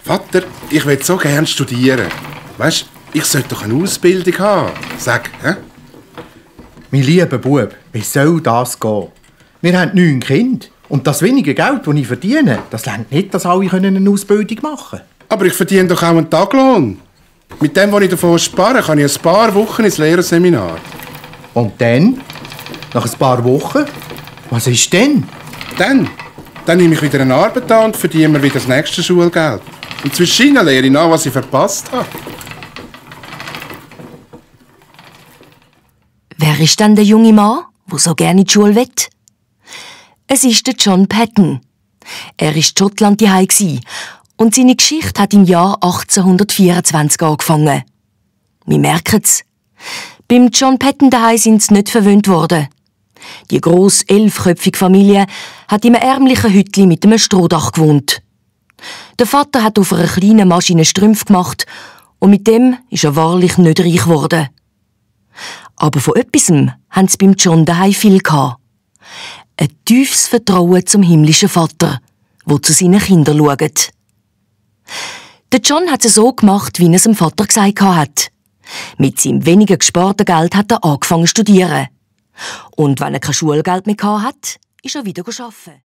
Vater, ich will so gern studieren. Weisst, ich sollte doch eine Ausbildung haben. Sag, hä? Mein lieber Bub, wie soll das gehen? Wir haben 9 Kinder. Und das wenige Geld, das ich verdiene, das reicht nicht, dass alle eine Ausbildung machen können. Aber ich verdiene doch auch einen Taglohn. Mit dem, was ich davon spare, kann ich ein paar Wochen ins Lehrerseminar. Und dann? Nach ein paar Wochen? Was ist denn? Dann nehme ich wieder eine Arbeit an und verdiene mir wieder das nächste Schulgeld. Und zwischen ihnen lehre ich nach, was ich verpasst habe. Wer ist denn der junge Mann, der so gerne in die Schule will? Es ist der John Patton. Er war in Schottland daheim und seine Geschichte hat im Jahr 1824 angefangen. Wir merken es. Beim John Patton daheim sind sie nicht verwöhnt worden. Die grosse 11-köpfige Familie hat in einem ärmlichen Hütli mit einem Strohdach gewohnt. Der Vater hat auf einer kleinen Maschine Strümpfe gemacht und mit dem ist er wahrlich nicht reich geworden. Aber von etwas haben sie beim John daheim viel gehabt. Ein tiefes Vertrauen zum himmlischen Vater, der zu seinen Kindern schaut. Der John hat es so gemacht, wie er es dem Vater gesagt hat. Mit seinem weniger gesparten Geld hat er angefangen zu studieren. Und wenn er kein Schulgeld mehr hatte, ist er wieder arbeiten.